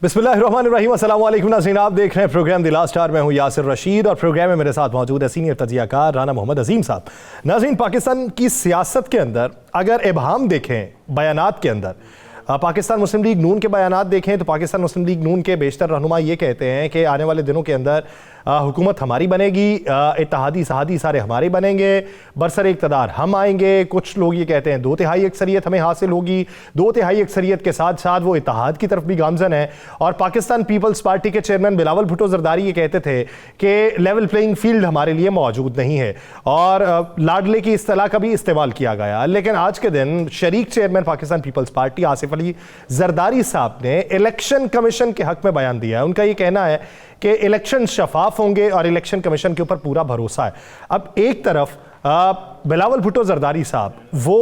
बिस्मिल्लाहिर्रहमानिर्रहीम, अस्सलाम वालेकुम नाज़रीन, आप देख रहे हैं प्रोग्राम द लास्ट आवर। मैं हूं यासिर रशीद और प्रोग्राम में मेरे साथ मौजूद है सीनियर तजियाकार राना मोहम्मद अजीम साहब। नाज़रीन, पाकिस्तान की सियासत के अंदर अगर इबहाम देखें बयानात के अंदर, पाकिस्तान मुस्लिम लीग नून के बयानात देखें तो पाकिस्तान मुस्लिम लीग नून के बेशतर रहनुमा ये कहते हैं कि आने वाले दिनों के अंदर हुकूमत हमारी बनेगी, इत्तेहादी सहादी सारे हमारे बनेंगे, बरसर इक़्तिदार हम आएंगे। कुछ लोग ये कहते हैं 2/3 अक्सरियत हमें हासिल होगी। 2/3 अक्सरियत के साथ साथ वो इत्तेहाद की तरफ भी गामजन है। और पाकिस्तान पीपल्स पार्टी के चेयरमैन बिलावल भुट्टो जरदारी ये कहते थे कि लेवल प्लेइंग फील्ड हमारे लिए मौजूद नहीं है और लाडले की इस्तिलाह का भी इस्तेमाल किया गया। लेकिन आज के दिन शरीक chairman Pakistan Peoples Party Asif Ali Zardari साहब ने इलेक्शन कमीशन के हक में बयान दिया है। उनका ये कहना है कि इलेक्शन शफाफ होंगे और इलेक्शन कमीशन के ऊपर पूरा भरोसा है। अब एक तरफ बिलावल भुट्टो जरदारी साहब वो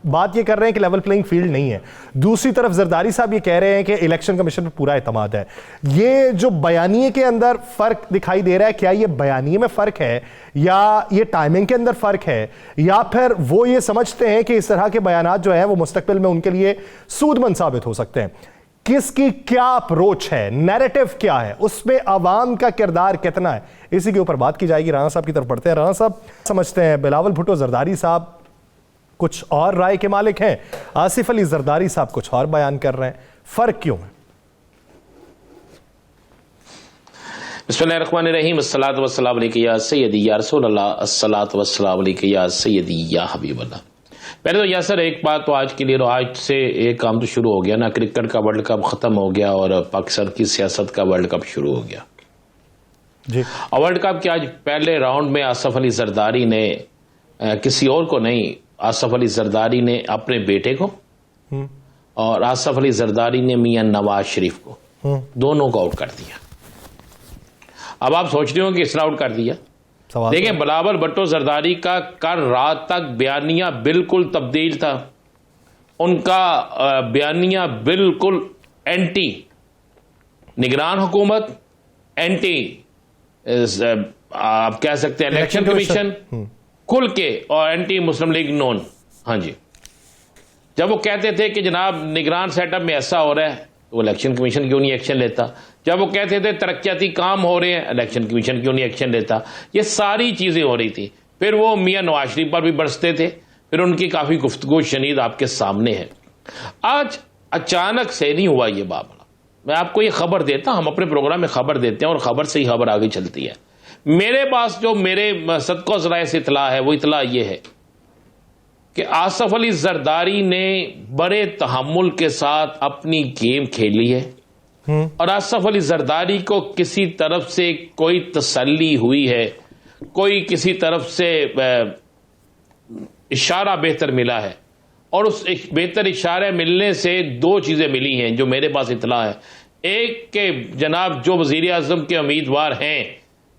बात ये कर रहे हैं कि लेवल प्लेइंग फील्ड नहीं है, दूसरी तरफ जरदारी साहब ये कह रहे हैं कि इलेक्शन कमीशन पर पूरा एतमाद है। ये जो बयानिए के अंदर फर्क दिखाई दे रहा है, क्या ये बयानिए में फर्क है या ये टाइमिंग के अंदर फर्क है, या फिर वो ये समझते हैं कि इस तरह के बयानात जो हैं वो मुस्तकबिल में उनके लिए सूदमंद साबित हो सकते हैं? किसकी क्या अप्रोच है, नैरेटिव क्या है, उसमें आवाम का किरदार कितना है, इसी के ऊपर बात की जाएगी। राना साहब की तरफ बढ़ते हैं। राना साहब, समझते हैं बिलावल भुट्टो जरदारी साहब कुछ और राय के मालिक हैं, आसिफ अली जरदारी साहब कुछ और बयान कर रहे हैं, फर्क क्यों है? बिस्मिल्लाहिर्रहमानिर्रहीम, अस्सलातु वस्सलामु अलैका या सय्यदी या रसूलल्लाह, अस्सलातु वस्सलामु अलैका या सय्यदी या हबीबल्लाह। पहले तो यासर एक बात तो आज के लिए, आज से एक काम तो शुरू हो गया ना, क्रिकेट का वर्ल्ड कप खत्म हो गया और पाकिस्तान की सियासत का वर्ल्ड कप शुरू हो गया जी। और वर्ल्ड कप के आज पहले राउंड में आसिफ अली जरदारी ने किसी और को नहीं, आसिफ अली जरदारी ने अपने बेटे को और आसिफ अली जरदारी ने मियां नवाज शरीफ को, दोनों को आउट कर दिया। अब आप सोच रहे हो कि इसने आउट कर दिया। देखें, बिलावल भुट्टो जरदारी का कल रात तक बयानिया बिल्कुल तब्दील था। उनका बयानिया बिल्कुल एंटी निगरान हुकूमत, एंटी आप कह सकते हैं इलेक्शन कमीशन खुल के, और एंटी मुस्लिम लीग नून। हाँ जी, जब वो कहते थे कि जनाब निगरान सेटअप में ऐसा हो रहा है तो इलेक्शन कमीशन क्यों नहीं एक्शन लेता, जब वो कहते थे तरक्याती काम हो रहे हैं इलेक्शन कमीशन क्यों नहीं एक्शन लेता, ये सारी चीजें हो रही थी। फिर वो मियां नवाज शरीफ पर भी बरसते थे, फिर उनकी काफी गुफ्तगू शनीद आपके सामने है। आज अचानक से नहीं हुआ ये मामला। मैं आपको ये खबर देता, हम अपने प्रोग्राम में खबर देते हैं और खबर से ही खबर आगे चलती है। मेरे पास जो मेरे सदको ज़राए से इतला है वो इतला ये है कि आसिफ अली जरदारी ने बड़े तहम्मुल के साथ अपनी गेम खेली है और आसिफ अली जरदारी को किसी तरफ से कोई तसल्ली हुई है, कोई किसी तरफ से इशारा बेहतर मिला है, और उस एक बेहतर इशारे मिलने से दो चीजें मिली हैं जो मेरे पास इतला है। एक के जनाब जो वजीर आजम के उम्मीदवार हैं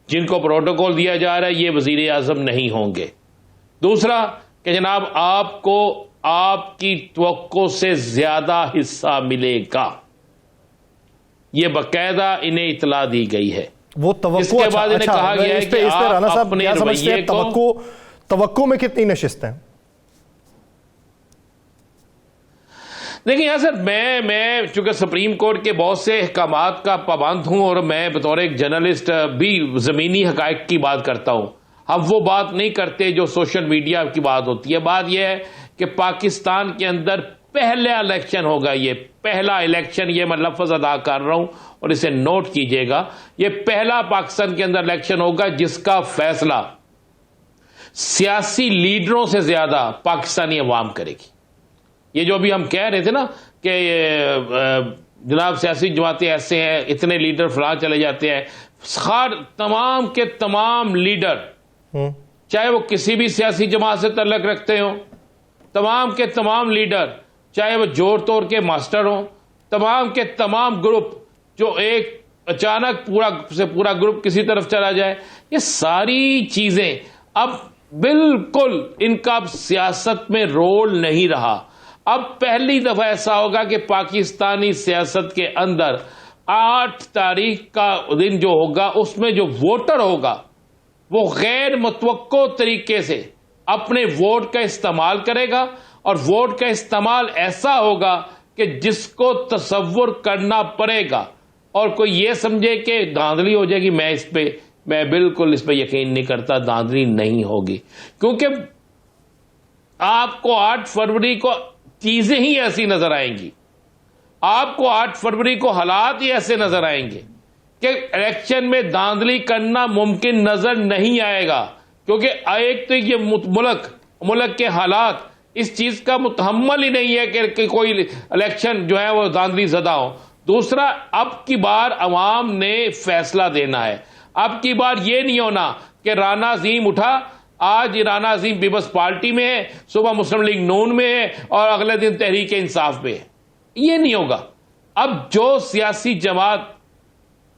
जिनको प्रोटोकॉल दिया जा रहा है ये वजीर आजम नहीं होंगे। दूसरा कि जनाब आपको आपकी तवक्को से ज्यादा हिस्सा मिलेगा, ये बकायदा इन्हें इतला दी गई है। वो तवक्को, इसके बाद इन्हें कहा गया है कि आप अपने रवैये को, तवक्को में कितनी नशिस्तें? देखिए यहाँ सर, मैं चूंकि सुप्रीम कोर्ट के बहुत से अहकामात का पाबंद हूं और मैं बतौर एक जर्नलिस्ट भी जमीनी हकायक की बात करता हूं। अब वो बात नहीं करते जो सोशल मीडिया की बात होती है। बात यह है कि पाकिस्तान के अंदर पहला इलेक्शन होगा, ये पहला इलेक्शन, ये मैं लफ्ज अदा कर रहा हूं और इसे नोट कीजिएगा, ये पहला पाकिस्तान के अंदर इलेक्शन होगा जिसका फैसला सियासी लीडरों से ज्यादा पाकिस्तानी अवाम करेगी। ये जो अभी हम कह रहे थे ना कि जनाब सियासी जमातें ऐसे हैं, इतने लीडर फलां चले जाते हैं, खार तमाम के तमाम लीडर चाहे वो किसी भी सियासी जमात से तल्लुक रखते हो, तमाम के तमाम लीडर चाहे वो जोर तोड़ के मास्टर हो, तमाम के तमाम ग्रुप जो एक अचानक पूरा से पूरा ग्रुप किसी तरफ चला जाए, ये सारी चीजें अब बिल्कुल इनका अब सियासत में रोल नहीं रहा। अब पहली दफा ऐसा होगा कि पाकिस्तानी सियासत के अंदर 8 तारीख का दिन जो होगा उसमें जो वोटर होगा वो गैर मुतवक्को तरीके से अपने वोट का इस्तेमाल करेगा और वोट का इस्तेमाल ऐसा होगा कि जिसको तसव्वुर करना पड़ेगा और कोई ये समझे कि धांधली हो जाएगी, मैं बिल्कुल इस पे यकीन नहीं करता। धांधली नहीं होगी, क्योंकि आपको 8 फरवरी को चीजें ही ऐसी नजर आएंगी, आपको 8 फरवरी को हालात ही ऐसे नजर आएंगे कि इलेक्शन में धांधली करना मुमकिन नजर नहीं आएगा। क्योंकि एक तो ये मुल्क के हालात इस चीज का मुतहम्मल ही नहीं है कि कोई इलेक्शन जो है वो धांधली ज़दा हो। दूसरा, अब की बार अवाम ने फैसला देना है। अब की बार ये नहीं होना कि राना अजीम उठा, आज राना अजीम पीपल्स पार्टी में है, सुबह मुस्लिम लीग नून में है और अगले दिन तहरीक इंसाफ में है। ये नहीं होगा। अब जो सियासी जमात,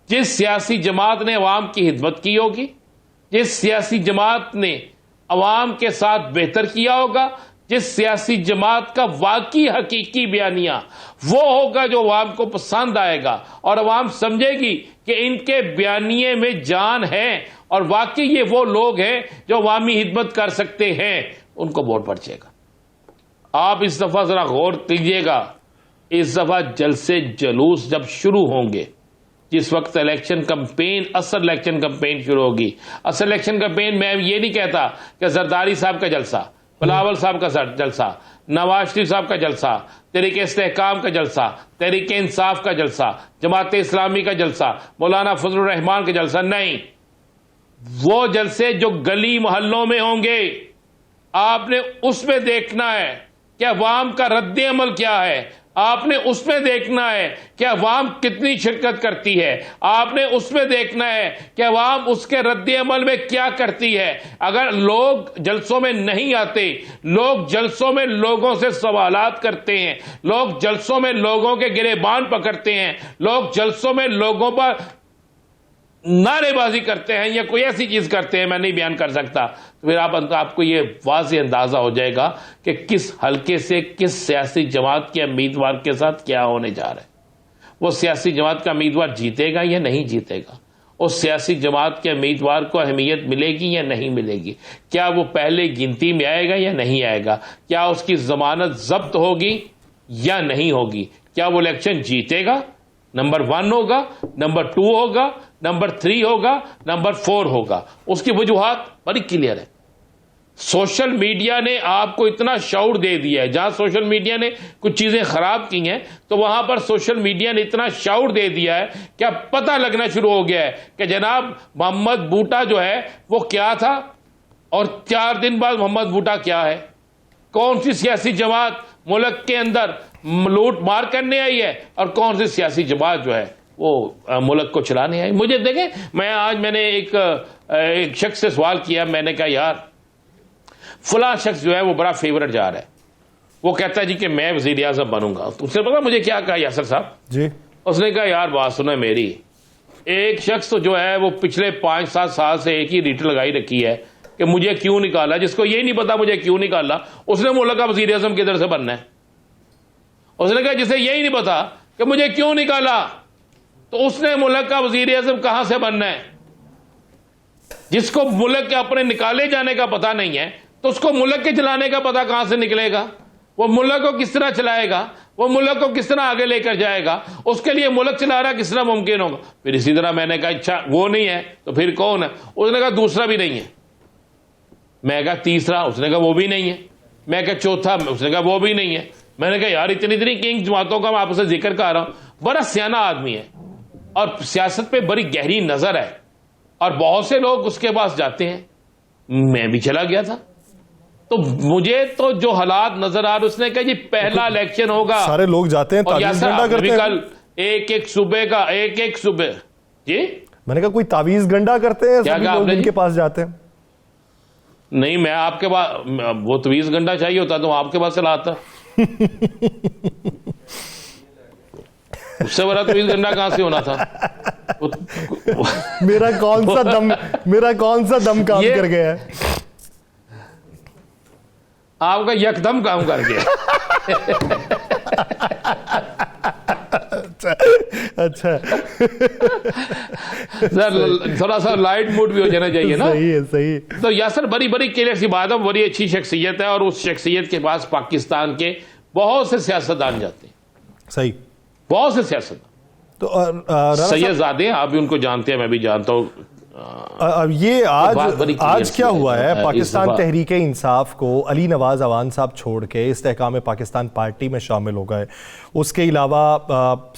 जिस सियासी जमात ने अवाम की खिदमत की होगी, जिस सियासी जमात ने अवाम के साथ बेहतर किया होगा, जिस सियासी जमात का वाकई हकीकी बयानिया वो होगा जो अवाम को पसंद आएगा और अवाम समझेगी कि इनके बयानिए में जान है और वाकई ये वो लोग हैं जो अवामी खिदमत कर सकते हैं, उनको वोट पड़ेगा। आप इस दफा जरा गौर कीजिएगा, इस दफा जलसे जलूस जब शुरू होंगे, जिस वक्त इलेक्शन कैंपेन, असल इलेक्शन कैंपेन शुरू होगी। असल इलेक्शन कैंपेन मैं ये नहीं कहता कि जरदारी साहब का जलसा, बिलावल साहब का जलसा, नवाज शरीफ साहब का जलसा, तहरीके इस्तेहकाम का जलसा, तहरीके इंसाफ का जलसा, जमात इस्लामी का जलसा, मौलाना फजलुर रहमान का जलसा नहीं। वो जलसे जो गली मोहल्लों में होंगे, आपने उसमें देखना है कि अवाम का रद्द अमल क्या है, आपने उसमें देखना है कि अवाम कितनी शिरकत करती है, आपने उसमें देखना है कि अवाम उसके रद्द अमल में क्या करती है। अगर लोग जलसों में नहीं आते, लोग जलसों में लोगों से सवालात करते हैं, लोग जलसों में लोगों के गिरेबान पकड़ते हैं, लोग जलसों में लोगों पर नारेबाजी करते हैं या कोई ऐसी चीज करते हैं मैं नहीं बयान कर सकता, तो फिर आपको ये वाज़ेह अंदाजा हो जाएगा कि किस हल्के से किस सियासी जमात के उम्मीदवार के साथ क्या होने जा रहा है। वो सियासी जमात का उम्मीदवार जीतेगा या नहीं जीतेगा, उस सियासी जमात के उम्मीदवार को अहमियत मिलेगी या नहीं मिलेगी, क्या वो पहले गिनती में आएगा या नहीं आएगा, क्या उसकी जमानत जब्त होगी या नहीं होगी, क्या वो इलेक्शन जीतेगा, नंबर 1 होगा, नंबर 2 होगा, नंबर 3 होगा, नंबर 4 होगा। उसकी वजूहात बड़ी क्लियर है। सोशल मीडिया ने आपको इतना शऊर दे दिया है, जहां सोशल मीडिया ने कुछ चीजें खराब की हैं तो वहां पर सोशल मीडिया ने इतना शऊर दे दिया है कि अब पता लगना शुरू हो गया है कि जनाब मोहम्मद बूटा जो है वो क्या था और 4 दिन बाद मोहम्मद बूटा क्या है। कौन सी सियासी जमात मुल्क के अंदर लूट मार करने आई है और कौन सी सियासी जमात जो है वो मुल्क को चलाने आई। मुझे देखें, मैंने एक शख्स से सवाल किया, मैंने कहा यार फला शख्स जो है वो बड़ा फेवरेट जा रहा है, वो कहता है जी कि मैं वजीर आज़म बनूंगा। तो उसने पता मुझे क्या कहा यासर साहब जी, उसने कहा यार बात सुनो मेरी, एक शख्स तो जो है वो पिछले 5-7 साल से एक ही रीट लगाई रखी है कि मुझे क्यों निकाला, जिसको ये नहीं पता मुझे क्यों निकाला, उसने मुल्क का वजीर आज़म किधर से बनना है। उसने कहा जिसे यही नहीं पता कि मुझे क्यों निकाला, तो उसने मुल्क का वजीर आज़म कहां से बनना है। जिसको मुल्क के अपने निकाले जाने का पता नहीं है तो उसको मुल्क के चलाने का पता कहां से निकलेगा। वो मुल्क को किस तरह चलाएगा, वो मुल्क को किस तरह आगे लेकर जाएगा, उसके लिए मुल्क चला रहा किस तरह मुमकिन होगा। फिर इसी तरह मैंने कहा अच्छा वो नहीं है तो फिर कौन है। उसने कहा दूसरा भी नहीं है। मैं कहा तीसरा, उसने कहा वो भी नहीं है। मैं कहा चौथा, उसने कहा वो भी नहीं है। मैंने कहा यार इतनी किंग जमातों का मैं आपसे जिक्र कर रहा हूं। बड़ा सियाना आदमी है और सियासत पे बड़ी गहरी नजर है और बहुत से लोग उसके पास जाते हैं, मैं भी चला गया था। तो मुझे तो जो हालात नजर आ रहे, उसने कहा जी पहला इलेक्शन होगा, सारे लोग जाते हैं, तावीज़ गंडा करते हैं। कल एक सुबह का एक सुबह जी, मैंने कहा कोई तावीज़ गंडा करते हैं, सभी लोग इनके पास जाते हैं। नहीं, मैं आपके पास, वो तावीज़ गंडा चाहिए होता तो आपके पास चला आता। उससे बड़ा तावीज़ गंडा कहां से होना था। मेरा कौन सा दम काम कर गया है। आपका यकदम काम कर गया। अच्छा थोड़ा सा लाइट मूड भी हो जाना चाहिए ना। सही है, सही। तो यासर बड़ी क्लियर सी बात है, बड़ी अच्छी शख्सियत है और उस शख्सियत के पास पाकिस्तान के बहुत से सियासतदान जाते हैं। सही। बहुत से सियासतदान, तो सैयदजादे, आप भी उनको जानते हैं, मैं भी जानता हूँ। अब ये आज क्या हुआ है, पाकिस्तान इस तहरीक इंसाफ को अली नवाज अवान साहब छोड़ के इस्तेहकाम पाकिस्तान पार्टी में शामिल हो गए। उसके अलावा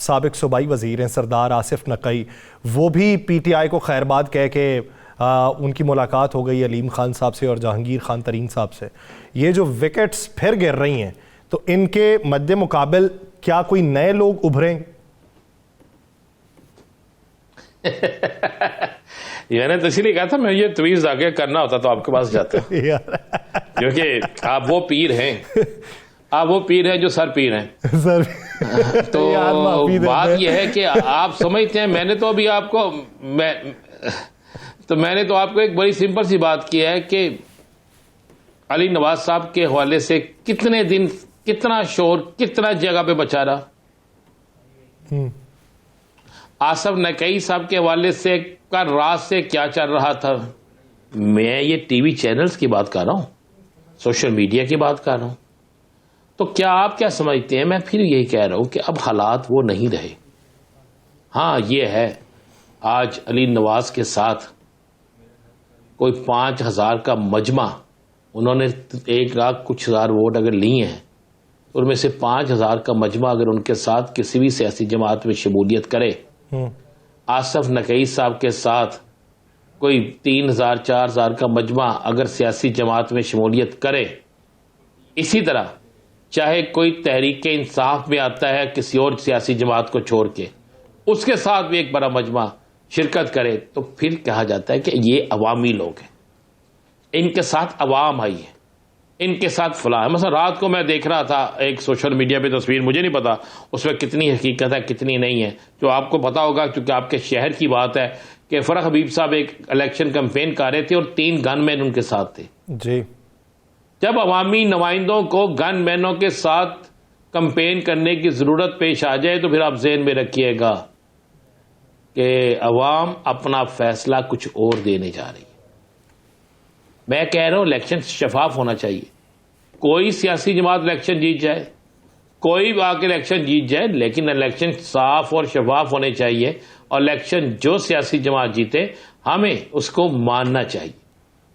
साबिक सूबाई वजीर हैं सरदार आसिफ नकई, वो भी पीटीआई को खैरबाद कह के उनकी मुलाकात हो गई अलीम खान साहब से और जहांगीर खान तरीन साहब से। ये जो विकेट्स फिर गिर रही हैं, तो इनके मद्दे मुकाबिल क्या कोई नए लोग उभरें? मैंने तो इसीलिए कहा था, मैं ये तवीज़ आगे करना होता तो आपके पास जाता, क्योंकि आप वो पीर हैं, आप वो पीर हैं जो सर पीर हैं सर। तो बात यह है कि आप समझते हैं, मैंने तो आपको एक बड़ी सिंपल सी बात की है कि अली नवाज साहब के हवाले से कितने दिन, कितना शोर, कितना जगह पे बचा रहा। आसिफ नकई साहब के हवाले से कल रात से क्या चल रहा था। मैं ये टीवी चैनल्स की बात कर रहा हूं, सोशल मीडिया की बात कर रहा हूं। तो क्या आप क्या समझते हैं, मैं फिर यही कह रहा हूं कि अब हालात वो नहीं रहे। हाँ, ये है, आज अली नवाज के साथ कोई 5,000 का मजमा, उन्होंने 1 लाख कुछ हज़ार वोट अगर लिए हैं, उनमें से 5,000 का मजमा अगर उनके साथ किसी भी सियासी जमात में शमूलियत करे, आसिफ नकई साहब के साथ कोई 3,000 4,000 का मजमा अगर सियासी जमात में शमूलियत करे, इसी तरह चाहे कोई तहरीक इंसाफ में आता है किसी और सियासी जमात को छोड़ के, उसके साथ भी एक बड़ा मजमा शिरकत करे, तो फिर कहा जाता है कि ये अवामी लोग हैं, इनके साथ अवाम आई है, इनके साथ फला है। मतलब रात को मैं देख रहा था एक सोशल मीडिया पे तस्वीर, मुझे नहीं पता उसमें कितनी हकीकत है कितनी नहीं है, जो आपको पता होगा क्योंकि आपके शहर की बात है, कि फरह हबीब साहब एक इलेक्शन कैंपेन कर रहे थे और 3 गनमैन उनके साथ थे जी। जब अवामी नुमाइंदों को गनमैनों के साथ कैंपेन करने की जरूरत पेश आ जाए, तो फिर आप ज़हन में रखिएगा कि अवाम अपना फैसला कुछ और देने जा रही है। मैं कह रहा हूं इलेक्शन शफाफ होना चाहिए। कोई सियासी जमात इलेक्शन जीत जाए, कोई आके इलेक्शन जीत जाए, लेकिन इलेक्शन साफ और शफाफ होने चाहिए, और इलेक्शन जो सियासी जमात जीते हमें उसको मानना चाहिए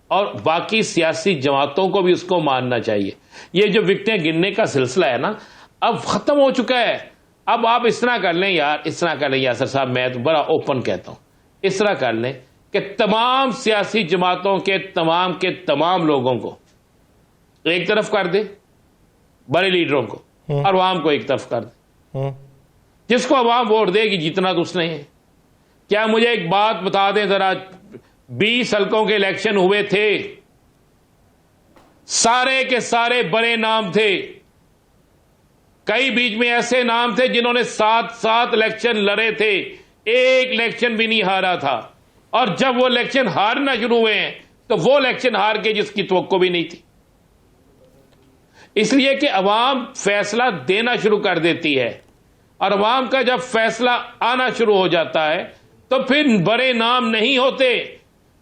और बाकी सियासी जमातों को भी उसको मानना चाहिए। ये जो विकेटें गिनने का सिलसिला है ना, अब खत्म हो चुका है। अब आप इस तरह कर लें यार, इस तरह कर लें यासर साहब, मैं तो बड़ा ओपन कहता हूं, इस तरह कर लें कि तमाम सियासी जमातों के तमाम लोगों को एक तरफ कर दे, बड़े लीडरों को, और अवाम को एक तरफ कर दे। जिसको अवाम वोट देगी जीतना तो उसने है। क्या मुझे एक बात बता दें जरा, 20 हल्कों के इलेक्शन हुए थे, सारे के सारे बड़े नाम थे, कई बीच में ऐसे नाम थे जिन्होंने 7 इलेक्शन लड़े थे, एक इलेक्शन भी नहीं हारा था, और जब वो इलेक्शन हारना शुरू हुए हैं तो वो इलेक्शन हार के जिसकी तवक्को भी नहीं थी। इसलिए कि अवाम फैसला देना शुरू कर देती है, और अवाम का जब फैसला आना शुरू हो जाता है तो फिर बड़े नाम नहीं होते।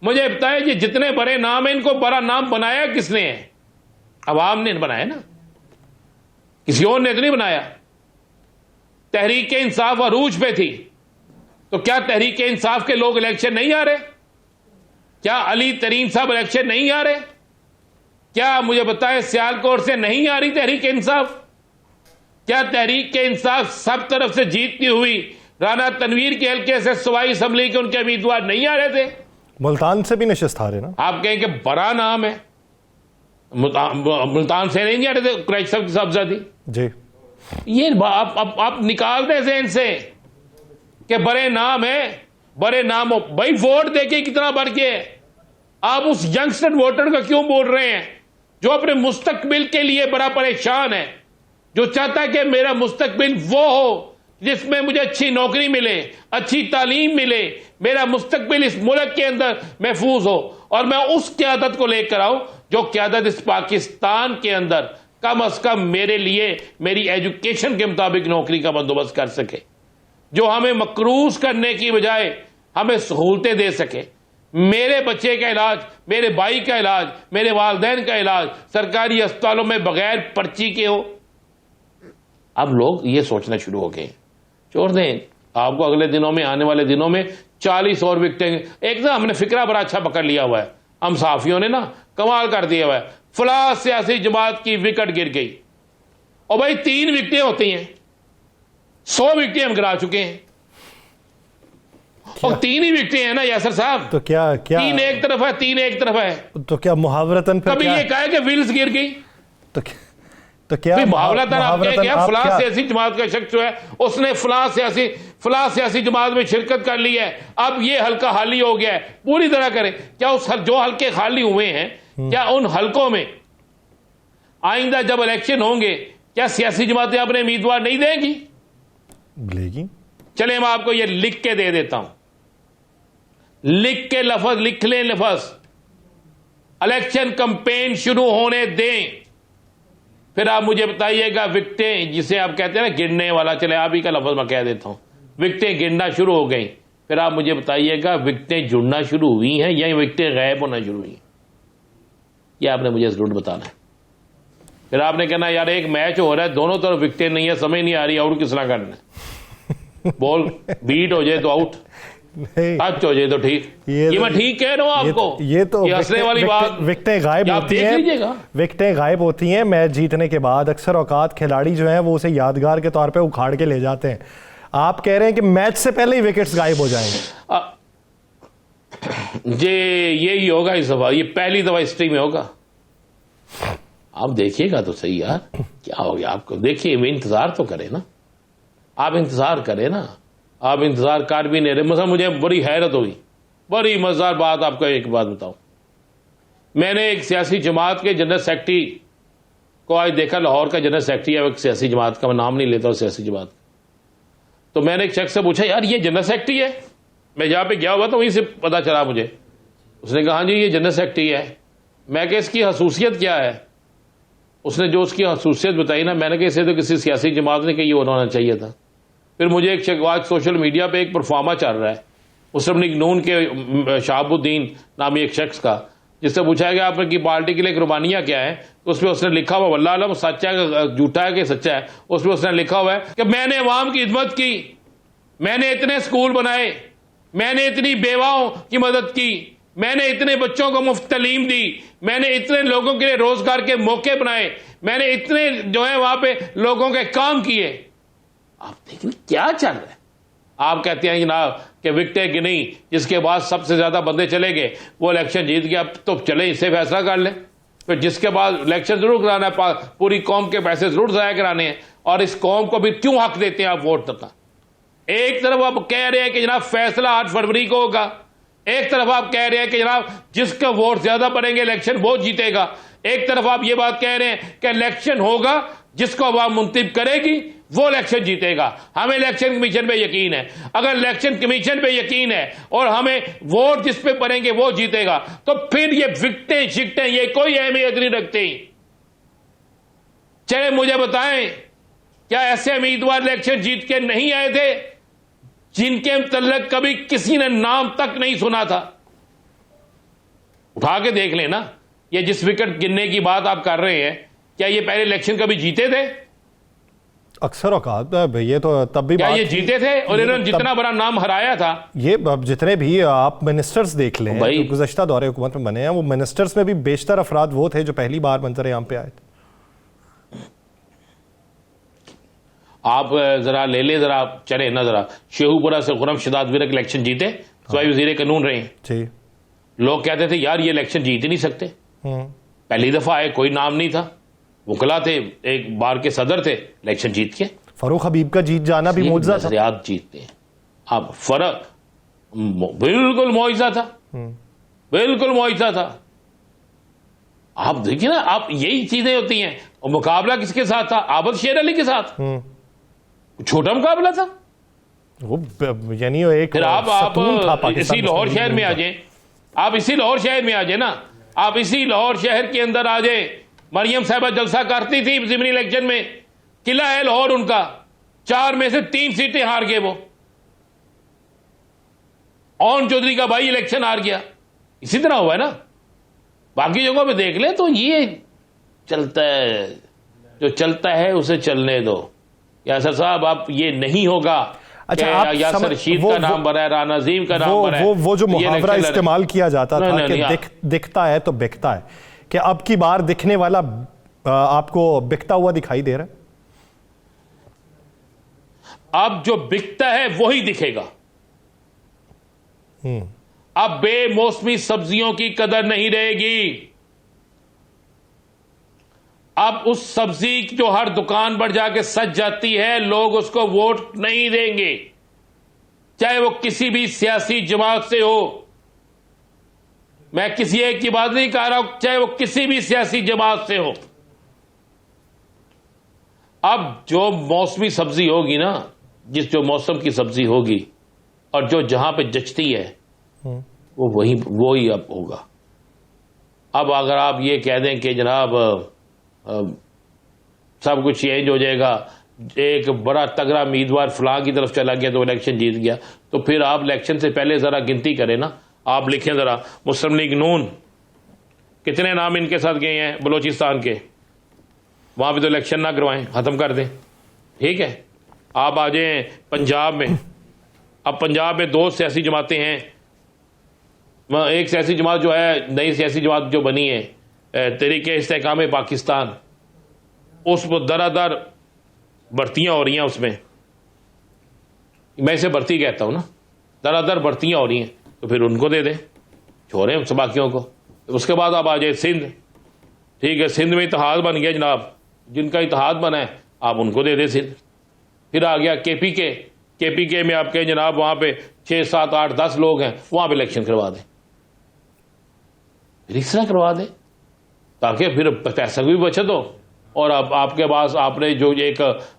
मुझे बताए कि जितने बड़े नाम हैं, इनको बड़ा नाम बनाया किसने है? अवाम ने बनाया ना, किसी और ने तो नहीं बनाया। तहरीक इंसाफ अरूज पे थी, तो क्या तहरीक इंसाफ के लोग इलेक्शन नहीं आ रहे? क्या अली तरीन साहब इलेक्शन नहीं आ रहे? क्या मुझे बताएं सियालकोट से नहीं आ रही तहरीक इंसाफ? क्या तहरीक इंसाफ सब तरफ से जीतती हुई राना तनवीर के हल्के से सूबाई असम्बली के उनके उम्मीदवार नहीं आ रहे थे? मुल्तान से भी नशिस्त हारे ना। आप कहें कि बड़ा नाम है, मुल्तान से नहीं आ रहे थे, कुरैश साहबजादी जी। ये आप निकाल दे ज़हन से कि बड़े नाम है, बड़े नाम हो भाई, वोट देके कितना बढ़ के। आप उस यंगस्टर वोटर का क्यों बोल रहे हैं जो अपने मुस्तकबिल के लिए बड़ा परेशान है, जो चाहता है कि मेरा मुस्तकबिल वो हो जिसमें मुझे अच्छी नौकरी मिले, अच्छी तालीम मिले, मेरा मुस्तकबिल इस मुल्क के अंदर महफूज हो, और मैं उस क़यादत को लेकर आऊं जो क़यादत इस पाकिस्तान के अंदर कम अज कम मेरे लिए मेरी एजुकेशन के मुताबिक नौकरी का बंदोबस्त कर सके, जो हमें मकरूज करने की बजाय हमें सहूलतें दे सके। मेरे बच्चे का इलाज, मेरे भाई का इलाज, मेरे वालिदैन का इलाज सरकारी अस्पतालों में बगैर पर्ची के हो। अब लोग ये सोचना शुरू हो गए, छोड़ दें, आपको अगले दिनों में, आने वाले दिनों में 40 और विकेटें। एक ना हमने फिक्रा बड़ा अच्छा पकड़ लिया हुआ है, हम साफियों ने ना कमाल कर दिया हुआ है, फला सियासी जमात की विकेट गिर गई, और भाई 3 विकेटें होती हैं, 100 विकेटें हम गिरा चुके हैं, और 3 ही विकेटें हैं ना यासर साहब। तो क्या 3 एक तरफ है, 3 एक तरफ है। तो क्या मुहावरतन फिर कभी ये कहा कि विल्स गिर गई, तो क्या मुहावरतन आप क्या फला सियासी जमात का शख्स जो है उसने फला सियासी जमात में शिरकत कर ली है, अब ये हल्का खाली हो गया है, पूरी तरह करें। क्या उस जो हल्के खाली हुए हैं, क्या उन हल्कों में आइंदा जब इलेक्शन होंगे क्या सियासी जमातें अपने उम्मीदवार नहीं देंगी? लेगी। चले मैं आपको ये लिख के दे देता हूं, लिख के लफ्ज लिख लें, लफ्ज इलेक्शन कैंपेन शुरू होने दें, फिर आप मुझे बताइएगा विकेटें, जिसे आप कहते हैं ना गिरने वाला, चले आप ही का लफ्ज मैं कह देता हूं, विकेटें गिरना शुरू हो गई, फिर आप मुझे बताइएगा विकेटें जुड़ना शुरू हुई हैं या विकेटें गायब होना शुरू हुई? यह आपने मुझे जरूर बताना है। फिर आपने कहना यार एक मैच हो रहा है, दोनों तरफ विकेटें नहीं है, समझ नहीं आ रही आउट किस तरह करना है, बॉल बीट हो जाए तो आउट, टच हो जाए तो ठीक। ये मैं ठीक कह रहा हूं आपको, ये तो हंसने वाली बात। विकेटें गायब होती हैं, विकेटें गायब होती हैं मैच जीतने के बाद। अक्सर औकात खिलाड़ी जो हैं वो उसे यादगार के तौर पे उखाड़ के ले जाते हैं। आप कह रहे हैं कि मैच से पहले ही विकेट्स गायब हो जाएंगे? यही होगा इस दफा, ये पहली दफा हिस्ट्री में होगा। आप देखिएगा तो सही यार, क्या हो गया आपको, देखिए इंतजार तो करें ना, आप इंतजार करें ना, आप इंतजार कर भी नहीं रहे। मतलब मुझे बड़ी हैरत हुई, बड़ी मजेदार बात आपको एक बात बताऊं, मैंने एक सियासी जमात के जनरल सेक्रेटरी को आज देखा, लाहौर का जनरल सेक्रेटरी है एक सियासी जमात का, मैं नाम नहीं लेता सियासी जमात, तो मैंने एक शख्स से पूछा यार ये जनरल सेक्रेटरी है? मैं जहां पे गया हुआ तो वहीं से पता चला मुझे। उसने कहा हाँ जी ये जनरल सेक्रेटरी है। मैं कहा इसकी खसूसियत क्या है? उसने जो उसकी खसूसियत बताई ना, मैंने कहा इसे तो किसी सियासी जमात ने कही होना चाहिए था। फिर मुझे एक आज सोशल मीडिया पे एक परफॉर्मा चल रहा है मुस्लिम लीग नून के शहाबुद्दीन नामी एक शख्स का, जिससे पूछा गया आपकी पार्टी के लिए कुर्बानियां क्या है, तो उसमें उसने लिखा हुआ वल्लाह आलम सच्चा है झूठा है कि सच्चा है, उसमें उसने लिखा हुआ है कि मैंने अवाम की खिदमत की, मैंने इतने स्कूल बनाए, मैंने इतनी बेवाओं की मदद की, मैंने इतने बच्चों को मुफ्त तालीम दी, मैंने इतने लोगों के लिए रोजगार के मौके बनाए, मैंने इतने जो है वहां पे लोगों के काम किए। आप देखिए क्या चल रहा है। आप कहते हैं जनाब कि विकेटें गिनी, जिसके बाद सबसे ज्यादा बंदे चले गए वो इलेक्शन जीत गया, तो चले इससे फैसला कर ले। फिर जिसके बाद इलेक्शन जरूर कराना है, पूरी कौम के पैसे जरूर जाया कराने हैं, और इस कौम को भी क्यों हक देते हैं आप वोट देता? एक तरफ आप कह रहे हैं कि जनाब फैसला 8 फरवरी को होगा, एक तरफ आप कह रहे हैं कि जनाब जिसका वोट ज्यादा पड़ेंगे इलेक्शन वो जीतेगा, एक तरफ आप ये बात कह रहे हैं कि इलेक्शन होगा जिसको अवाम मुंतखब करेगी वो इलेक्शन जीतेगा। हमें इलेक्शन कमीशन पे यकीन है, अगर इलेक्शन कमीशन पे यकीन है और हमें वोट जिस पे पड़ेंगे वो जीतेगा, तो फिर ये विकेटें शिकटें ये कोई अहमियत नहीं रखती। चले मुझे बताएं, क्या ऐसे उम्मीदवार इलेक्शन जीत के नहीं आए थे जिनके मतलब कभी किसी ने नाम तक नहीं सुना था? उठा के देख लेना, ये जिस विकेट गिनने की बात आप कर रहे हैं, क्या ये पहले इलेक्शन कभी जीते थे? अक्सर औकात ये तो तब भी क्या ये जीते थे? और इन्होंने जितना बड़ा नाम हराया था, ये अब जितने भी आप मिनिस्टर्स देख लें जो गुज़श्ता दौरे हुकूमत में बने हैं, वो मिनिस्टर्स में भी बेशतर अफराद वो थे जो पहली बार मंजर आम पे आए थे। आप जरा ले ले, जरा चले ना, जरा शेखुपुरा से खुरम शदाद विरक इलेक्शन जीते, सवाई वजीर कानून रहे हैं। लोग कहते थे यार ये इलेक्शन जीत ही नहीं सकते, पहली दफा आए, कोई नाम नहीं था, वकला थे, एक बार के सदर थे, इलेक्शन जीत के। फरूख हबीब का जीत जाना भी मुआवजा था। याद जीतते हैं अब, फर्क बिल्कुल मुआवजा था, बिल्कुल मुआवजा था। आप देखिए ना, आप यही चीजें होती हैं। और मुकाबला किसके साथ था? आबद शेर अली के साथ, छोटा मुकाबला था वो, यानी एक फिर आप इसी लाहौर शहर में आ जाए, आप इसी लाहौर शहर में आ जाए ना, आप इसी लाहौर शहर के अंदर आ जाए। मरियम साहबा जलसा करती थी ज़िमनी इलेक्शन में, किला है लाहौर उनका, 4 में से 3 सीटें हार गए वो। ऑन चौधरी का भाई इलेक्शन हार गया, इसी तरह हुआ है ना। बाकी जगहों पे देख ले तो ये चलता है, जो चलता है उसे चलने दो। यासर साहब आप ये नहीं होगा। अच्छा, आप यासर रशीद का नाम बना है, राना अजीम का नाम बना है, वो जो मुहावरा इस्तेमाल किया जाता था कि दिखता है तो बिकता है, कि अब की बार दिखने वाला आपको बिकता हुआ दिखाई दे रहा है? अब जो बिकता है वही दिखेगा। अब बेमौसमी सब्जियों की कदर नहीं रहेगी। अब उस सब्जी जो हर दुकान पर जाके सज जाती है, लोग उसको वोट नहीं देंगे, चाहे वो किसी भी सियासी जमात से हो। मैं किसी एक की बात नहीं कह रहा हूं, चाहे वो किसी भी सियासी जमात से हो। अब जो मौसमी सब्जी होगी ना, जो मौसम की सब्जी होगी और जो जहां पे जचती है वो वही अब होगा। अब अगर आप ये कह दें कि जनाब सब कुछ चेंज हो जाएगा, एक बड़ा तगड़ा उम्मीदवार फलां की तरफ चला गया तो इलेक्शन जीत गया, तो फिर आप इलेक्शन से पहले जरा गिनती करें ना। आप लिखें जरा मुस्लिम लीग नून कितने नाम इनके साथ गए हैं बलोचिस्तान के, वहां पे तो इलेक्शन ना करवाएं, खत्म कर दें, ठीक है। आप आ जाएं पंजाब में। अब पंजाब में 2 सियासी जमातें हैं। एक सियासी जमात जो है, नई सियासी जमात जो बनी है, तहरीके इस्तेहकाम पाकिस्तान, उस दरादर भर्तियां हो रही हैं उसमें। मैं इसे भर्ती कहता हूं ना, दरादर भर्तियां हो रही हैं, तो फिर उनको दे दें, छोड़ें बाकियों को। उसके बाद आप आ जाए सिंध, ठीक है, सिंध में इत्तेहाद बन गया जनाब, जिनका इत्तेहाद बना है आप उनको दे दें सिंध। फिर आ गया केपीके में आप कहें जनाब वहां पे 6, 7, 8, 10 लोग हैं, वहां पे इलेक्शन करवा दें, फिर इस तरह करवा दें, ताकि फिर पैसा की भी बचत हो। और अब आपके पास आपने जो एक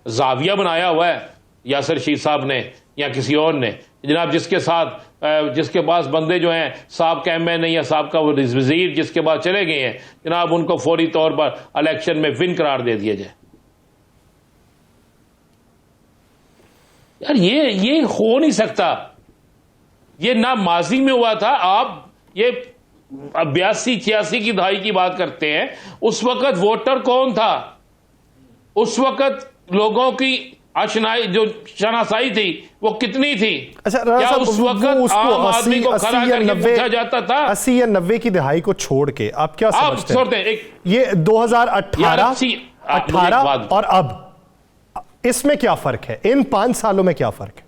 जाविया बनाया हुआ है यासर रशीद साहब ने या किसी और ने, जनाब जिसके पास बंदे जो हैं साहब का एम एन या साहब का वजीर जिसके पास चले गए हैं, जनाब उनको फौरी तौर पर इलेक्शन में विन करार दे दिया जाए। यार ये हो नहीं सकता। ये ना माजी में हुआ था। आप ये 82-86 की दहाई की बात करते हैं, उस वक्त वोटर कौन था? उस वक्त लोगों की आशनाई जो शनासाई थी वो कितनी थी? अच्छा, क्या उस वक्त आम आदमी को खड़ा करके पूछा जाता था? 80 या 90 की दहाई को छोड़ के आप क्या समझते हैं? ये 2018 और अब इसमें क्या फर्क है? इन 5 सालों में क्या फर्क है?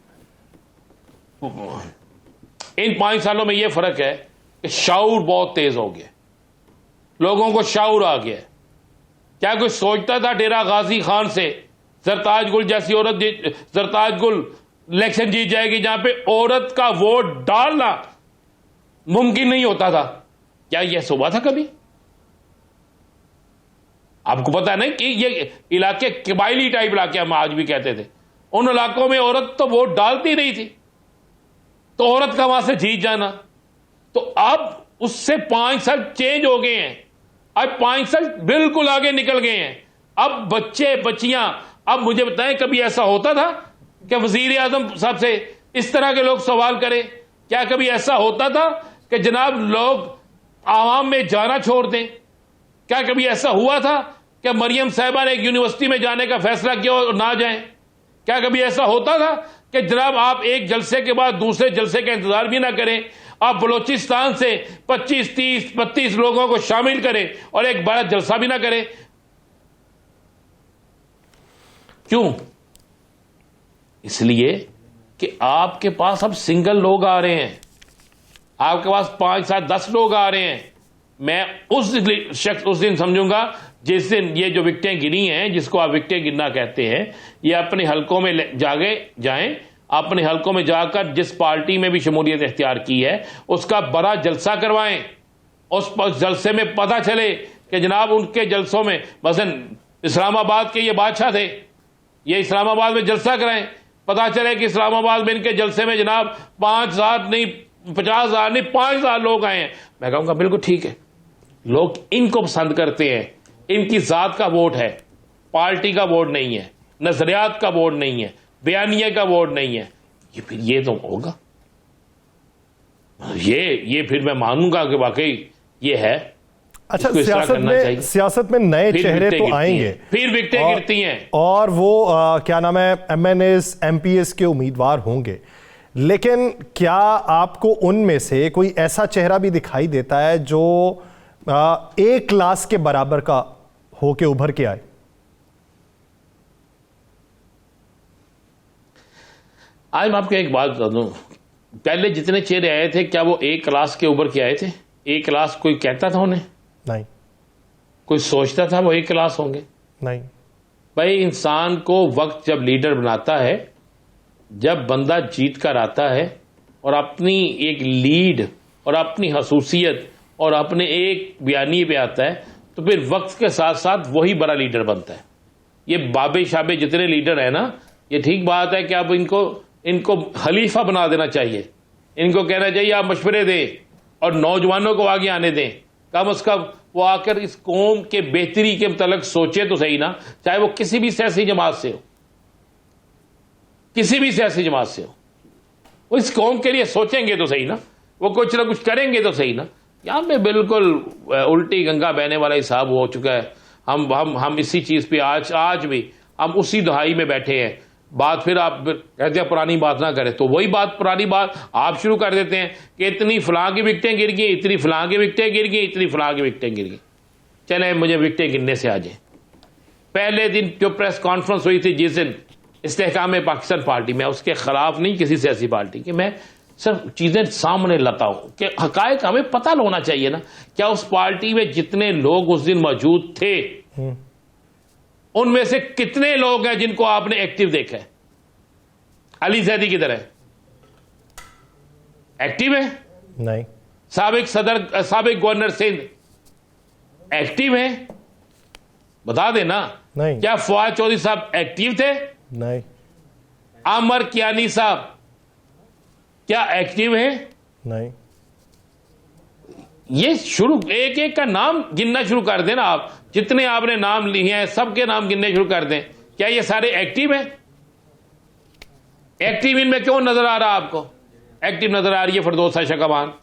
इन 5 सालों में यह फर्क है कि शाऊर बहुत तेज हो गया, लोगों को शाऊर आ गया। क्या कोई सोचता था डेरा गाजी खान से जरताज गुल जैसी औरत, जरताज गुल इलेक्शन जीत जाएगी जहां पे औरत का वोट डालना मुमकिन नहीं होता था? क्या यह सुबह था कभी? आपको पता है ना कि ये इलाके कबायली टाइप इलाके हम आज भी कहते थे, उन इलाकों में औरत तो वोट डालती नहीं थी, तो औरत का वहां से जीत जाना। तो अब उससे 5 साल चेंज हो गए हैं, अब 5 साल बिल्कुल आगे निकल गए हैं। अब बच्चे बच्चियां, अब मुझे बताएं कभी ऐसा होता था कि वजीर आजम साहब से इस तरह के लोग सवाल करें? क्या कभी ऐसा होता था कि जनाब लोग आवाम में जाना छोड़ दें? क्या कभी ऐसा हुआ था कि मरियम साहिबा ने एक यूनिवर्सिटी में जाने का फैसला किया और ना जाएं? क्या कभी ऐसा होता था कि जनाब आप एक जलसे के बाद दूसरे जलसे का इंतजार भी ना करें, आप बलोचिस्तान से 25, 30, 32 लोगों को शामिल करें और एक बड़ा जलसा भी ना करें? क्यों? इसलिए कि आपके पास अब सिंगल लोग आ रहे हैं, आपके पास 5, 7, 10 लोग आ रहे हैं। मैं उस दिन समझूंगा जिस दिन ये जो विकटें गिनी हैं, जिसको आप विकटें गिनना कहते हैं, ये अपने हलकों में जाएं, अपने हलकों में जाकर जिस पार्टी में भी शमूलियत इख्तियार की है उसका बड़ा जलसा करवाएं। उस जलसे में पता चले कि जनाब उनके जलसों में, मसलन इस्लामाबाद के ये बादशाह थे, ये इस्लामाबाद में जलसा कराएं, पता चले कि इस्लामाबाद में इनके जलसे में जनाब 5,000 नहीं, 50,000 नहीं, 5,000 लोग आए हैं। मैं कहूंगा बिल्कुल ठीक है, लोग इनको पसंद करते हैं, इनकी जात का वोट है, पार्टी का वोट नहीं है, नजरियात का वोट नहीं है, बयानिया का वोट नहीं है। ये फिर ये तो होगा, ये फिर मैं मानूंगा कि वाकई ये है। अच्छा, इसको इस तरह करना चाहिए। सियासत में नए फिर चेहरे विकटें तो गिरती आएंगे, हैं, फिर विकटें गिरती हैं, और वो क्या नाम है, MNAs MPs के उम्मीदवार होंगे, लेकिन क्या आपको उनमें से कोई ऐसा चेहरा भी दिखाई देता है जो A क्लास के बराबर का होके उभर के आए? आज मैं आपको एक बात बता दूं, पहले जितने चेहरे आए थे क्या वो A क्लास के उभर के आए थे? A क्लास कोई कहता था उन्हें? नहीं। कोई सोचता था वो A क्लास होंगे? नहीं। भाई, इंसान को वक्त जब लीडर बनाता है, जब बंदा जीत कर आता है और अपनी एक लीड और अपनी खसूसियत और अपने एक बयानी पे आता है, तो फिर वक्त के साथ साथ वही बड़ा लीडर बनता है। ये बाबे शाबे जितने लीडर है ना, ये ठीक बात है कि अब इनको खलीफा बना देना चाहिए, इनको कहना चाहिए आप मशवरे दें और नौजवानों को आगे आने दें। कम अज कम वो आकर इस कौम के बेहतरी के मतलब सोचे तो सही ना, चाहे वो किसी भी सियासी जमात से हो, किसी भी सियासी जमात से हो, वो इस कौम के लिए सोचेंगे तो सही ना, वो कुछ ना कुछ करेंगे तो सही ना। यहाँ पे बिल्कुल उल्टी गंगा बहने वाला हिसाब हो चुका है। हम इसी चीज पे आज भी हम उसी दुहाई में बैठे हैं। बात फिर आप कहते हैं पुरानी बात ना करें, तो वही बात पुरानी बात आप शुरू कर देते हैं कि इतनी फलां की विकटें गिर गई, इतनी फलां की विकटें गिर गई, इतनी फलां की विकटें गिर गई। चले मुझे विकटें गिनने से आ जाए। पहले दिन जो प्रेस कॉन्फ्रेंस हुई थी जिस दिन इस्तेहकाम पाकिस्तान पार्टी में, उसके खिलाफ नहीं किसी सियासी पार्टी की, मैं सब चीजें सामने लाता हूं कि हकायक हमें पता होना चाहिए ना। क्या उस पार्टी में जितने लोग उस दिन मौजूद थे उनमें से कितने लोग हैं जिनको आपने एक्टिव देखा है? अली जैदी की तरह एक्टिव है? नहीं। साबिक गवर्नर सिंध एक्टिव है? बता देना। नहीं। क्या फवाद चौधरी साहब एक्टिव थे? नहीं। आमर कियानी साहब क्या एक्टिव है? नहीं। ये शुरू एक एक का नाम गिनना शुरू कर देना। आप जितने आपने नाम लिए हैं सबके नाम गिनने शुरू कर दें। क्या ये सारे एक्टिव हैं? एक्टिव इनमें क्यों नजर आ रहा आपको? एक्टिव नजर आ रही है फिरदौसा शकबान,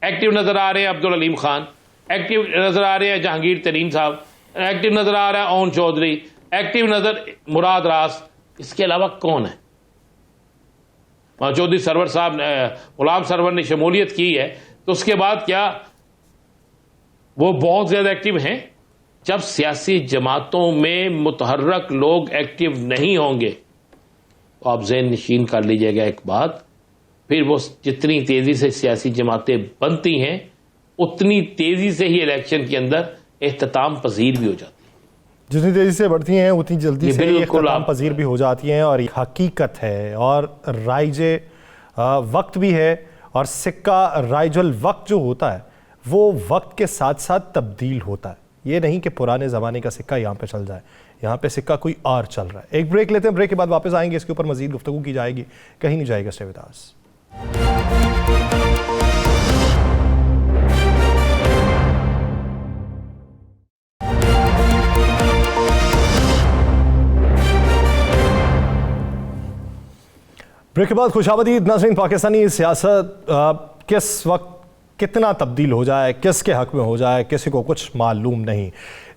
एक्टिव नजर आ रहे हैं अब्दुल अलीम खान, एक्टिव नजर आ रहे हैं जहांगीर तरीन साहब, एक्टिव नजर आ रहा है ओन चौधरी, एक्टिव नजर मुराद रास। इसके अलावा कौन है? चौधरी सरवर साहब, गुलाम सरवर ने शमूलियत की है, तो उसके बाद क्या वो बहुत ज्यादा एक्टिव हैं? जब सियासी जमातों में मुतहर्रक लोग एक्टिव नहीं होंगे तो आप ज़हन नशीन कर लीजिएगा एक बात, फिर वो जितनी तेजी से सियासी जमातें बनती हैं उतनी तेजी से ही इलेक्शन के अंदर इख्तिताम पजीर भी हो जाती है। जितनी तेजी से बढ़ती हैं उतनी जल्दी से इख्तिताम पजीर भी हो जाती हैं, और हकीकत है और राइजे वक्त भी है। और सिक्का राइजल वक्त जो होता है वो वक्त के साथ साथ तब्दील होता है। ये नहीं कि पुराने ज़माने का सिक्का यहाँ पे चल जाए, यहाँ पे सिक्का कोई और चल रहा है। एक ब्रेक लेते हैं, ब्रेक के बाद वापस आएंगे, इसके ऊपर मजीद गुफ्तगू की जाएगी, कहीं नहीं जाएगा। Stay with us. ब्रेक के बाद खुशामदीद नाज़रीन। पाकिस्तानी सियासत किस वक्त कितना तब्दील हो जाए, किसके हक में हो जाए, किसी को कुछ मालूम नहीं,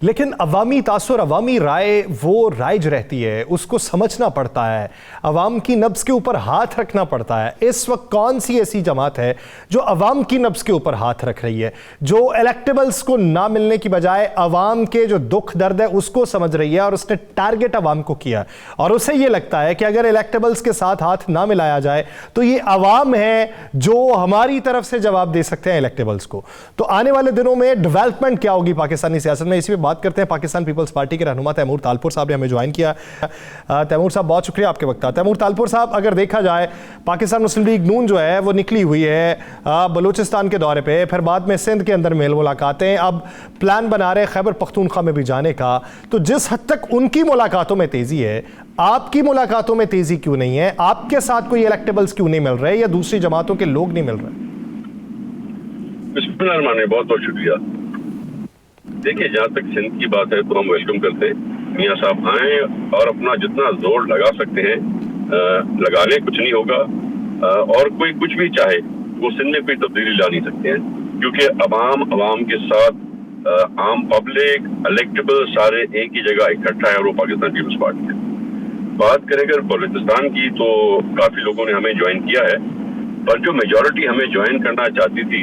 लेकिन अवामी तासुर, अवामी राय वो राइज रहती है, उसको समझना पड़ता है, अवाम की नब्ज़ के ऊपर हाथ रखना पड़ता है। इस वक्त कौन सी ऐसी जमात है जो अवाम की नब्ज़ के ऊपर हाथ रख रही है, जो इलेक्टेबल्स को ना मिलने की बजाय अवाम के जो दुख दर्द है उसको समझ रही है, और उसने टारगेट अवाम को किया, और उसे ये लगता है कि अगर इलेक्टेबल्स के साथ हाथ ना मिलाया जाए तो ये अवाम है जो हमारी तरफ से जवाब दे सकते हैं इलेक्टेबल्स को। तो आने वाले दिनों में डेवलपमेंट क्या होगी पाकिस्तानी सियासत में, इसी पे बात करते हैं। पाकिस्तान पीपल्स पार्टी के रहनुमा तैमूर तालपुर साहब ने हमें ज्वाइन किया। तैमूर साहब बहुत शुक्रिया आपके वक्त। तैमूर तालपुर साहब, अगर देखा जाए पाकिस्तान मुस्लिम लीग नून जो है वो निकली हुई है बलूचिस्तान के दौरे पे, फिर बाद में सिंध के अंदर मेल मुलाकातें, अब प्लान बना रहे खैबर पख्तूनख्वा में भी जाने का। तो जिस हद तक उनकी मुलाकातों में तेजी है, आपकी मुलाकातों में तेजी क्यों नहीं है? आपके साथ कोई इलेक्टेबल्स क्यों नहीं मिल रहे या दूसरी जमातों के लोग नहीं मिल रहे? बिस्मिल्लाह, बहुत बहुत शुक्रिया। देखिए, जहाँ तक सिंध की बात है तो हम वेलकम करते हैं, मियाँ साहब आए और अपना जितना जोर लगा सकते हैं लगा लें, कुछ नहीं होगा। और कोई कुछ भी चाहे वो सिंध में कोई तब्दीली ला नहीं सकते हैं, क्योंकि अवाम के साथ आम पब्लिक, इलेक्टेबल सारे एक ही जगह इकट्ठा है और वो पाकिस्तान पीपल्स पार्टी है। बात करें अगर बलूचिस्तान की तो काफी लोगों ने हमें ज्वाइन किया है, पर जो मेजॉरिटी हमें ज्वाइन करना चाहती थी,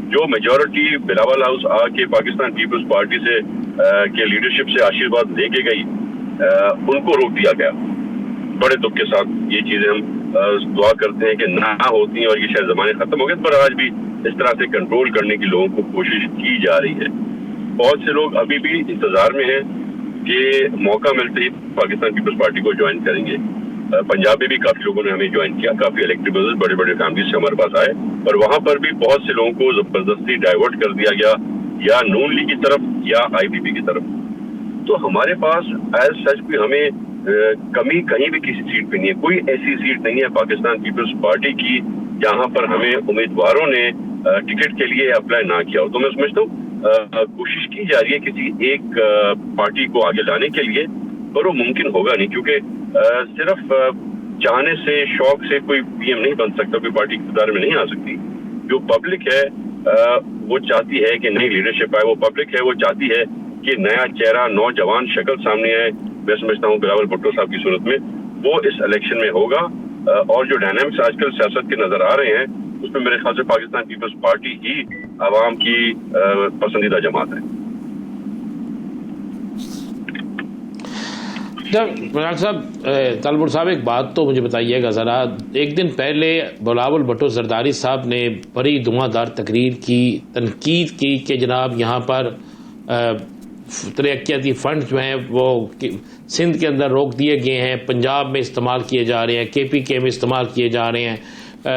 जो मेजॉरिटी बिलावल हाउस आके पाकिस्तान पीपल्स पार्टी से के लीडरशिप से आशीर्वाद लेके गई, उनको रोक दिया गया। बड़े दुख के साथ ये चीजें हम दुआ करते हैं कि ना होती हैं और ये शायद जमाने खत्म हो गए, पर आज भी इस तरह से कंट्रोल करने की लोगों को कोशिश की जा रही है। बहुत से लोग अभी भी इंतजार में हैं कि मौका मिलते ही पाकिस्तान पीपल्स पार्टी को ज्वाइन करेंगे। पंजाब में भी काफी लोगों ने हमें ज्वाइन किया, काफी इलेक्टेबल बड़े बड़े फैमिली से हमारे पास आए, और वहां पर भी बहुत से लोगों को जबरदस्ती डाइवर्ट कर दिया गया, या नून लीग की तरफ या IPP की तरफ। तो हमारे पास एज सच भी हमें कमी कहीं भी किसी सीट पे नहीं है। कोई ऐसी सीट नहीं है पाकिस्तान पीपल्स पार्टी की जहां पर हमें उम्मीदवारों ने टिकट के लिए अप्लाई ना किया हो। तो मैं समझता हूँ कोशिश की जा रही है किसी एक पार्टी को आगे लाने के लिए, पर वो मुमकिन होगा नहीं, क्योंकि सिर्फ चाहने से, शौक से कोई PM नहीं बन सकता, कोई पार्टी इक़्तिदार में नहीं आ सकती। जो पब्लिक है वो चाहती है कि नई लीडरशिप आए, वो पब्लिक है वो चाहती है कि नया चेहरा, नौजवान शक्ल सामने आए। मैं समझता हूँ बिलावल भुट्टो साहब की सूरत में वो इस इलेक्शन में होगा, और जो डायनामिक्स आजकल सियासत के नजर आ रहे हैं उसमें मेरे ख्याल से पाकिस्तान पीपल्स पार्टी ही आवाम की पसंदीदा जमात है। तालपुर साहब, एक बात तो मुझे बताइएगा ज़रा, एक दिन पहले बिलावल भुट्टो जरदारी साहब ने बड़ी धुआंधार तकरीर की, तनकीद की कि जनाब यहाँ पर तरक्याती फंड जो हैं वो सिंध के अंदर रोक दिए गए हैं, पंजाब में इस्तेमाल किए जा रहे हैं, KPK में इस्तेमाल किए जा रहे हैं,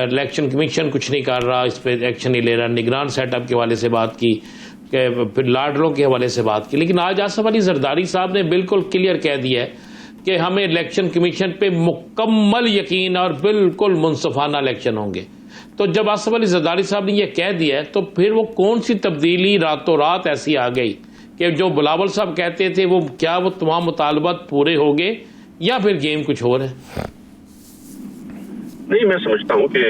इलेक्शन कमीशन कुछ नहीं कर रहा, इस पर एक्शन नहीं ले रहा, निगरान सेटअप के हवाले से बात की, फिर लाडलों के हवाले से बात की। लेकिन आज आसफ अली जरदारी साहब ने बिल्कुल क्लियर कह दिया है कि हमें इलेक्शन कमीशन पे मुकम्मल यकीन और बिल्कुल मुनसफाना इलेक्शन होंगे। तो जब आसफ अली जरदारी साहब ने यह कह दिया है तो फिर वो कौन सी तब्दीली रातों रात ऐसी आ गई कि जो बिलावल साहब कहते थे वो क्या वो तमाम मुतालबात पूरे हो गए, या फिर गेम कुछ और है? नहीं, मैं समझता हूँ कि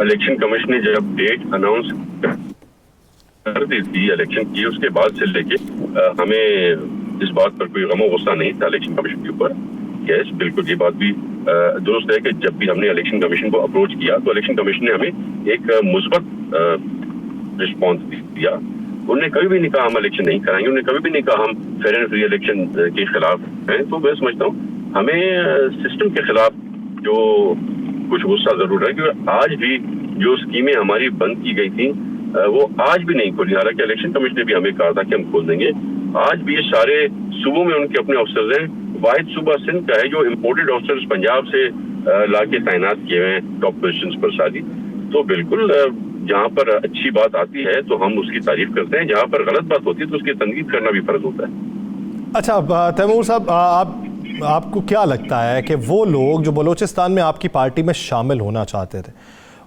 इलेक्शन कमीशन ने जब डेट अनाउंस कर दी थी इलेक्शन की, उसके बाद से लेके हमें इस बात पर कोई गमो गुस्सा नहीं था इलेक्शन कमीशन के ऊपर। यस, बिल्कुल ये बात भी दुरुस्त है कि जब भी हमने इलेक्शन कमीशन को अप्रोच किया तो इलेक्शन कमीशन ने हमें एक मुस्बत रिस्पॉन्स दिया। उन्होंने कभी भी नहीं कहा हम इलेक्शन नहीं कराएंगे, उन्होंने कभी भी नहीं कहा हम फेयर एंड फ्री इलेक्शन के खिलाफ हैं। तो मैं समझता हूँ हमें सिस्टम के खिलाफ जो कुछ गुस्सा जरूर है, क्योंकि आज भी जो स्कीमें हमारी बंद की गई थी वो आज भी नहीं खोली। हालांकि इलेक्शन कमीशन ने भी हमें कहा था कि हम खोल देंगे। आज भी ये सारे सूबों में उनके अपने अफसर हैं। वाहिद सूबा सिंध का है जो इम्पोर्टेड अफसर्स पंजाब से लाके तैनात किए हुए हैं टॉप पोजीशंस पर सारी। तो बिल्कुल जहाँ पर अच्छी बात आती है तो हम उसकी तारीफ करते हैं, जहाँ पर गलत बात होती है तो उसकी तनकीद करना भी फर्ज होता है। अच्छा तैमूर साहब, आपको क्या लगता है कि वो लोग जो बलूचिस्तान में आपकी पार्टी में शामिल होना चाहते थे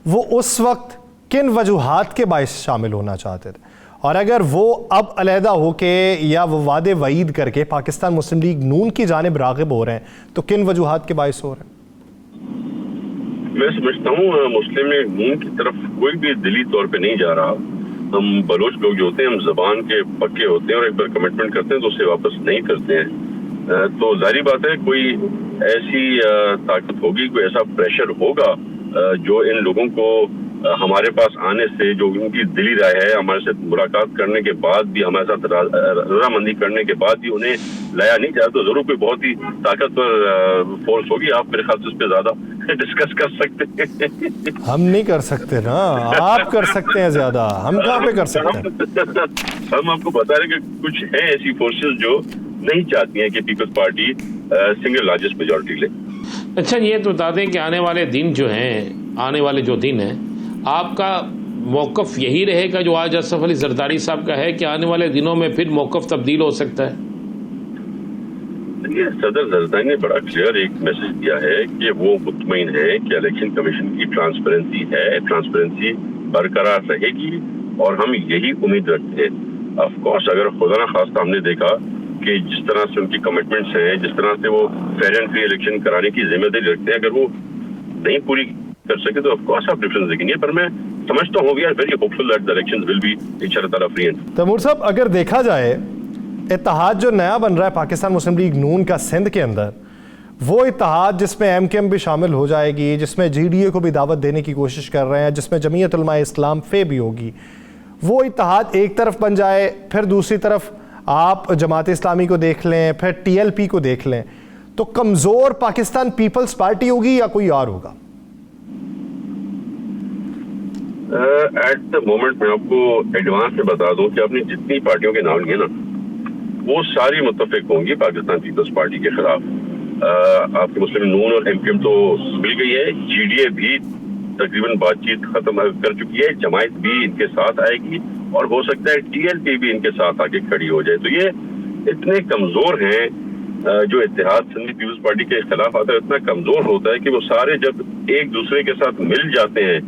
वो उस वक्त किन वजूहात के बायस शामिल होना चाहते थे, और अगर वो अब अलहदा होके या वो वादे वईद करके पाकिस्तान मुस्लिम लीग नून की जानिब राग़िब हो रहे हैं तो किन वजूहात के बायस हो रहे हैं? मैं समझता हूँ मुस्लिम लीग नून की तरफ कोई भी दिली तौर पे नहीं जा रहा। हम बलोच लोग जो होते हैं हम जबान के पक्के होते हैं और एक बार कमिटमेंट करते हैं तो उसे वापस नहीं करते हैं। तो जाहिर बात है कोई ऐसी ताकत होगी, कोई ऐसा प्रेशर होगा जो इन लोगों को हमारे पास आने से, जो उनकी दिली राय है, हमारे से मुलाकात करने के बाद भी, हमारे साथ रजामंदी करने के बाद भी उन्हें लाया नहीं जाए, तो जरूर कोई बहुत ही ताकतवर फोर्स होगी। आप मेरे ख्याल से उस पर ज्यादा डिस्कस कर सकते हैं। हम नहीं कर सकते ना, आप कर सकते हैं ज्यादा, हम कहाँ पे कर सकते हैं? हम आपको बता रहे कि कुछ है ऐसी फोर्सेस जो नहीं चाहती हैं कि Peoples Party single largest majority ले। अच्छा, ये तो बता दें कि आने वाले दिन जो हैं, आने वाले जो दिन हैं, आपका मौक़िफ़ यही रहेगा जो आज आसफ अली जरदारी साहब का है कि आने वाले दिनों में फिर मौक़िफ़ तब्दील हो सकता है? सदर जरदारी ने बड़ा क्लियर एक मैसेज दिया है कि वो मुतमईन है कि इलेक्शन कमीशन की ट्रांसपेरेंसी है, ट्रांसपेरेंसी बरकरार रहेगी और हम यही उम्मीद रखते हैं। ऑफ कोर्स अगर खुदा न खास्ता हमने देखा कि जिस तरह से उनकी कमिटमेंट्स हैं, जिस तरह से वो फेयर एंड फ्री इलेक्शन कराने की जिम्मेदारी रखते हैं, अगर वो नहीं पूरी कर सके तो ऑफ कोर्स आप डिफरेंस देखेंगे। पर मैं समझता हूँ we are very hopeful that the elections will be इंशाअल्लाह फ्री एंड। तैमूर साहब, अगर देखा जाए इत्तेहाद जो नया बन रहा है पाकिस्तान मुस्लिम लीग नून का सिंध के अंदर, वो इत्तेहाद जिसमें MKM भी शामिल हो जाएगी, जिसमें GDA को भी दावत देने की कोशिश कर रहे हैं, जिसमें जमीयत उलमा इस्लाम फे भी होगी, वो इत्तेहाद एक तरफ बन जाए, फिर दूसरी तरफ आप जमात इस्लामी को देख लें, फिर TLP को देख लें, तो कमज़ोर पाकिस्तान पीपल्स पार्टी होगी या कोई और होगा? एट द मोमेंट मैं आपको एडवांस में बता दूं कि आपने जितनी पार्टियों के नाम लिए ना, वो सारी मुत्तफिक होंगी पाकिस्तान पीपल्स पार्टी के खिलाफ। आपके मुस्लिम नून और MKM तो मिल गई है, GDA भी तकरीबन बातचीत खत्म कर चुकी है, जमायत भी इनके साथ आएगी और हो सकता है TLP भी इनके साथ आगे खड़ी हो जाए। तो ये इतने कमजोर हैं, जो इत्तेहाद सुन्नी पीपल्स पार्टी के खिलाफ आता है इतना कमजोर होता है कि वो सारे जब एक दूसरे के साथ मिल जाते हैं,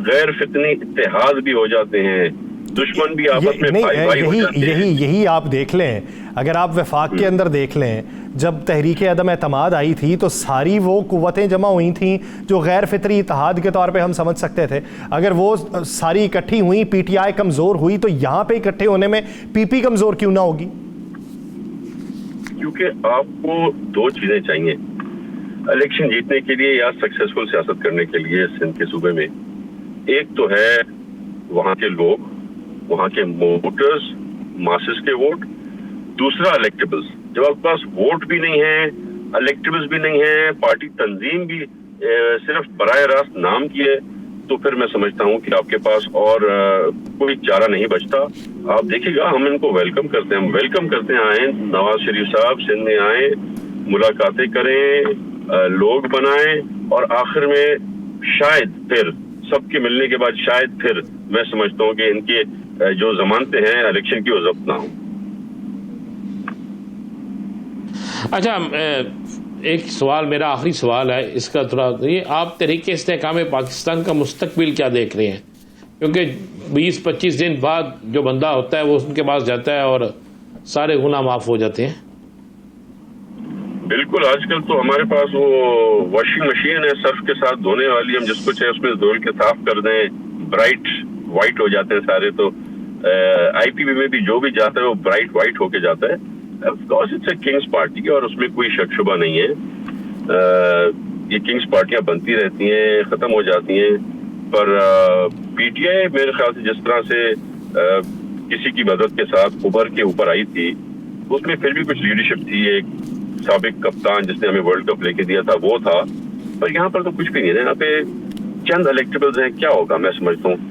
गैर फितनी इत्तेहाद भी हो जाते हैं, दुश्मन भी आपस में भाई भाई हो जाते हैं। यही आप देख लें, अगर आप वफाक के अंदर देख लें, जब तहरीक अदम एतमाद आई थी तो सारी वो कुव्वतें जमा हुई थी जो गैर फितरी इत्तेहाद के तौर पे हम समझ सकते थे। अगर वो सारी इकट्ठी हुई, PTI कमज़ोर हुई, तो यहाँ पे इकट्ठे होने में PP कमज़ोर क्यों ना होगी? क्योंकि आपको दो चीजें चाहिए इलेक्शन जीतने के लिए या सक्सेसफुल सियासत करने के लिए सिंध के सूबे में। एक तो है वहां के लोग, वहां के वोटर्स, मासेस के वोट। दूसरा इलेक्टेबल्स। जब आपके पास वोट भी नहीं है, इलेक्टेबल्स भी नहीं है, पार्टी तंजीम भी सिर्फ बराह रास्त नाम की है, तो फिर मैं समझता हूं कि आपके पास और कोई चारा नहीं बचता। आप देखिएगा, हम इनको वेलकम करते हैं, हम वेलकम करते हैं आए नवाज शरीफ साहब सिंध में आए, मुलाकातें करें, लोग बनाएं और आखिर में शायद फिर सबके मिलने के बाद शायद फिर मैं समझता हूं कि इनके जो जमानतें हैं इलेक्शन की वो जब्त ना हो। अच्छा, एक सवाल, मेरा आखिरी सवाल है इसका, थोड़ा ये आप तहरीके इस्तेहकाम पाकिस्तान का मुस्तकबिल क्या देख रहे हैं? क्योंकि 20-25 दिन बाद जो बंदा होता है वो उनके पास जाता है और सारे गुनाह माफ हो जाते हैं। बिल्कुल, आजकल तो हमारे पास वो वॉशिंग मशीन है सर्फ के साथ धोने वाली, हम जिसको चाहे उसमें धोल के साफ कर दें, ब्राइट वाइट हो जाते हैं सारे। तो IPB में भी जो भी जाता है वो ब्राइट वाइट होके जाता है। Of course it's a Kings party और उसमें कोई शक शुबा नहीं है। ये किंग्स पार्टियां बनती रहती हैं, खत्म हो जाती हैं, पर PTI मेरे ख्याल से जिस तरह से किसी की मदद के साथ उभर के ऊपर आई थी, उसमें फिर भी कुछ लीडरशिप थी। एक साबिक कप्तान जिसने हमें वर्ल्ड कप लेके दिया था वो था, पर यहाँ पर तो कुछ भी नहीं है। यहाँ पे चंद इलेक्टेबल्स हैं, क्या होगा मैं समझता हूँ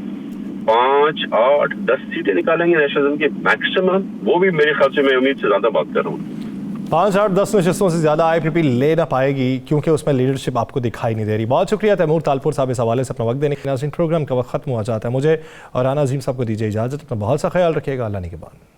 5, 8, 10 सीटें निकालेंगे नेशनलिज्म की मैक्सिमम, वो भी मेरे ख्याल से मैं उम्मीद से ज्यादा बात कर रहा हूँ। 5, 8, 10 नशिस्तों से ज्यादा IPP ले ना पाएगी क्योंकि उसमें लीडरशिप आपको दिखाई नहीं दे रही। बहुत शुक्रिया तैमूर तालपुर साहब इस हवाले से अपना वक्त देने के। नाज़रीन, प्रोग्राम का वक्त खत्म हो जाता है, मुझे और राना अजीम साहब को दीजिए इजाजत। अपना बहुत सा ख्याल रखिएगा। अल्लाह ने के बाद।